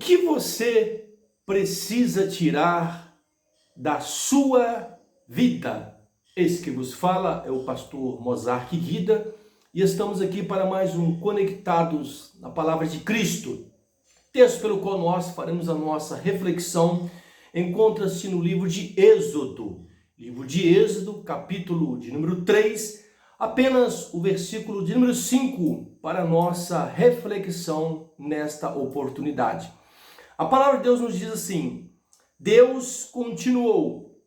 que você precisa tirar da sua vida? Esse que vos fala é o pastor Mozart Guida e estamos aqui para mais um Conectados na Palavra de Cristo. Texto pelo qual nós faremos a nossa reflexão encontra-se no livro de Êxodo. Livro de Êxodo, capítulo de número 3, apenas o versículo de número 5 para a nossa reflexão nesta oportunidade. A palavra de Deus nos diz assim: Deus continuou: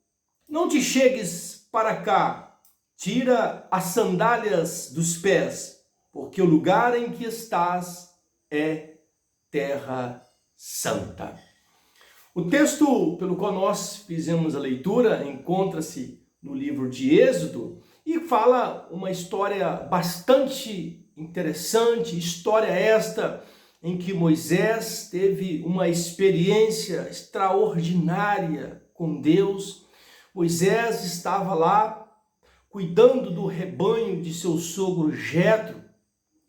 não te chegues para cá, tira as sandálias dos pés, porque o lugar em que estás é terra santa. O texto pelo qual nós fizemos a leitura encontra-se no livro de Êxodo e fala uma história bastante interessante, história esta em que Moisés teve uma experiência extraordinária com Deus. Moisés estava lá cuidando do rebanho de seu sogro Jetro,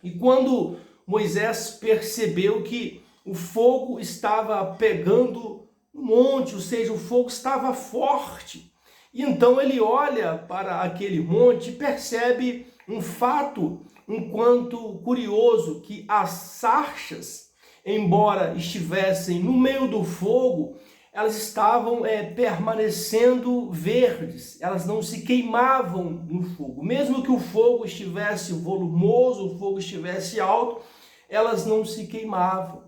e quando Moisés percebeu que o fogo estava pegando no monte, ou seja, o fogo estava forte, e então ele olha para aquele monte e percebe um fato um quanto curioso, que as sarças, embora estivessem no meio do fogo, elas estavam permanecendo verdes, elas não se queimavam no fogo. Mesmo que o fogo estivesse volumoso, o fogo estivesse alto, elas não se queimavam.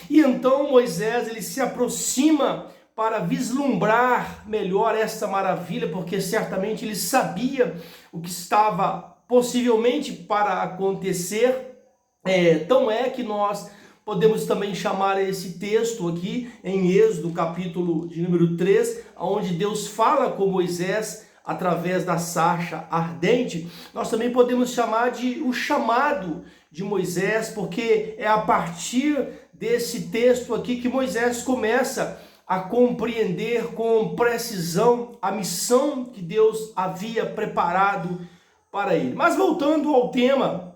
E então Moisés ele se aproxima para vislumbrar melhor essa maravilha, porque certamente ele sabia o que estava possivelmente para acontecer. Tão é que nós podemos também chamar esse texto aqui em Êxodo, capítulo de número 3, onde Deus fala com Moisés através da sarça ardente. Nós também podemos chamar de o chamado de Moisés, porque é a partir desse texto aqui que Moisés começa a compreender com precisão a missão que Deus havia preparado para ele. Mas voltando ao tema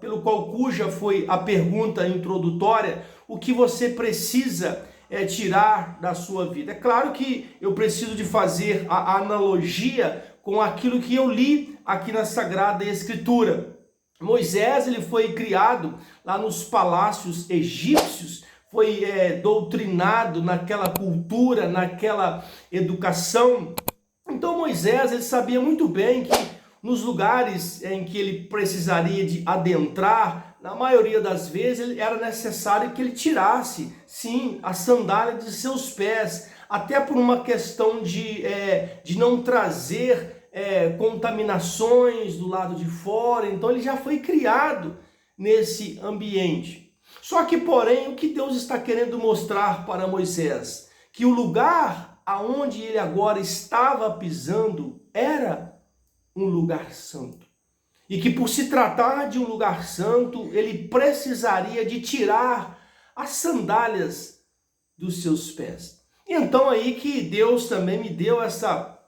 cuja foi a pergunta introdutória: o que você precisa tirar da sua vida? É claro que eu preciso de fazer a analogia com aquilo que eu li aqui na Sagrada Escritura. Moisés ele foi criado lá nos palácios egípcios, foi doutrinado naquela cultura, naquela educação. Então Moisés ele sabia muito bem que nos lugares em que ele precisaria de adentrar, na maioria das vezes era necessário que ele tirasse, sim, a sandália de seus pés, até por uma questão de não trazer contaminações do lado de fora. Então ele já foi criado nesse ambiente. Só que, porém, o que Deus está querendo mostrar para Moisés? Que o lugar aonde ele agora estava pisando era um lugar santo. E que por se tratar de um lugar santo, ele precisaria de tirar as sandálias dos seus pés. Então aí que Deus também me deu essa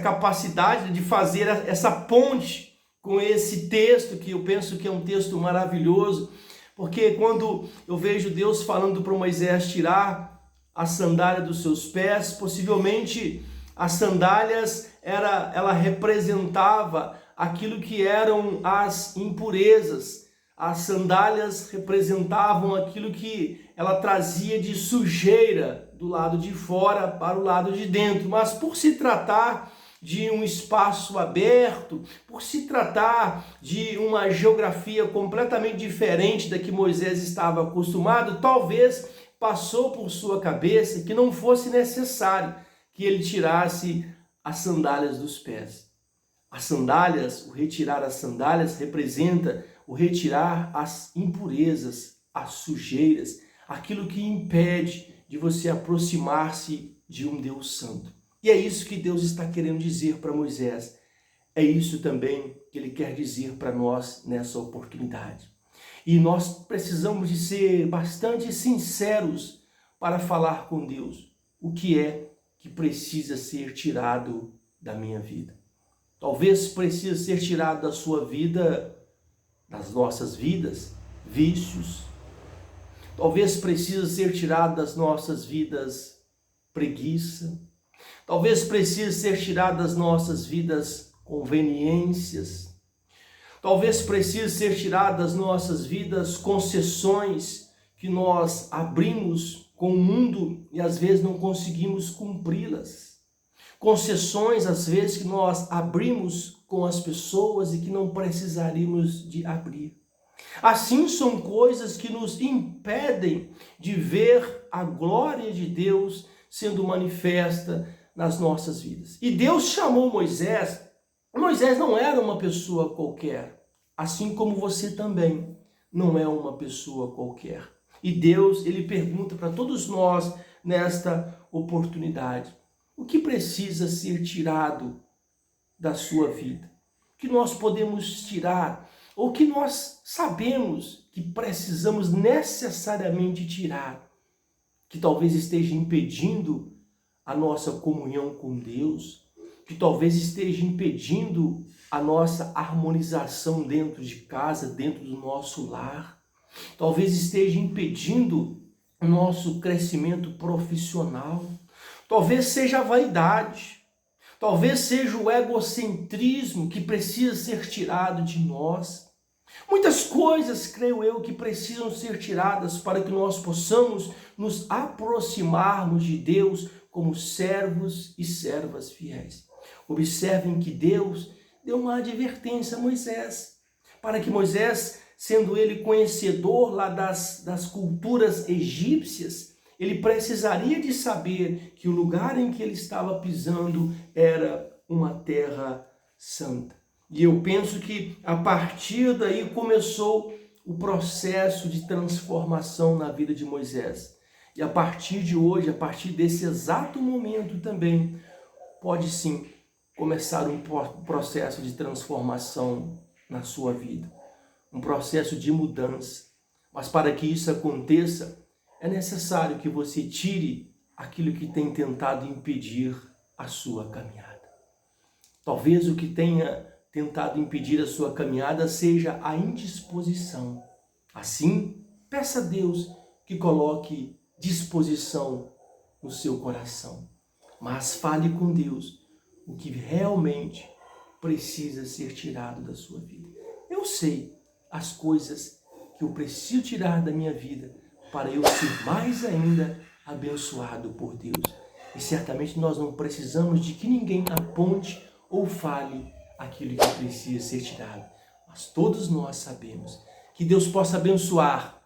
capacidade de fazer essa ponte com esse texto, que eu penso que é um texto maravilhoso, porque quando eu vejo Deus falando para Moisés tirar a sandália dos seus pés, possivelmente as sandálias ela representava aquilo que eram as impurezas. As sandálias representavam aquilo que ela trazia de sujeira do lado de fora para o lado de dentro. Mas por se tratar de um espaço aberto, por se tratar de uma geografia completamente diferente da que Moisés estava acostumado, talvez passou por sua cabeça que não fosse necessário que ele tirasse as sandálias dos pés. As sandálias, o retirar as sandálias representa o retirar as impurezas, as sujeiras, aquilo que impede de você aproximar-se de um Deus santo. E é isso que Deus está querendo dizer para Moisés. É isso também que ele quer dizer para nós nessa oportunidade. E nós precisamos de ser bastante sinceros para falar com Deus o que é que precisa ser tirado da minha vida. Talvez precise ser tirado da sua vida, das nossas vidas, vícios. Talvez precise ser tirado das nossas vidas preguiça. Talvez precise ser tirado das nossas vidas conveniências. Talvez precise ser tirado das nossas vidas concessões que nós abrimos com o mundo e às vezes não conseguimos cumpri-las. Concessões, às vezes, que nós abrimos com as pessoas e que não precisaríamos de abrir. Assim, são coisas que nos impedem de ver a glória de Deus sendo manifesta nas nossas vidas. E Deus chamou Moisés. Moisés não era uma pessoa qualquer, assim como você também não é uma pessoa qualquer. E Deus, ele pergunta para todos nós nesta oportunidade: o que precisa ser tirado da sua vida? O que nós podemos tirar? Ou que nós sabemos que precisamos necessariamente tirar, que talvez esteja impedindo a nossa comunhão com Deus, que talvez esteja impedindo a nossa harmonização dentro de casa, dentro do nosso lar, talvez esteja impedindo o nosso crescimento profissional, talvez seja a vaidade, talvez seja o egocentrismo que precisa ser tirado de nós. Muitas coisas, creio eu, que precisam ser tiradas para que nós possamos nos aproximarmos de Deus como servos e servas fiéis. Observem que Deus deu uma advertência a Moisés, para que Moisés, sendo ele conhecedor lá das culturas egípcias, ele precisaria de saber que o lugar em que ele estava pisando era uma terra santa. E eu penso que a partir daí começou o processo de transformação na vida de Moisés. E a partir de hoje, a partir desse exato momento também, pode sim começar um processo de transformação na sua vida. Um processo de mudança. Mas para que isso aconteça, é necessário que você tire aquilo que tem tentado impedir a sua caminhada. Talvez o que tenha tentado impedir a sua caminhada seja a indisposição. Assim, peça a Deus que coloque disposição no seu coração. Mas fale com Deus o que realmente precisa ser tirado da sua vida. Eu sei as coisas que eu preciso tirar da minha vida para eu ser mais ainda abençoado por Deus. E certamente nós não precisamos de que ninguém aponte ou fale aquilo que precisa ser tirado. Mas todos nós sabemos que Deus possa abençoar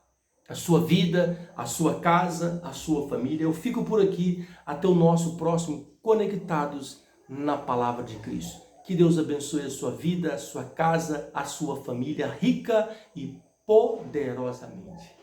a sua vida, a sua casa, a sua família. Eu fico por aqui até o nosso próximo Conectados na Palavra de Cristo. Que Deus abençoe a sua vida, a sua casa, a sua família, rica e poderosamente.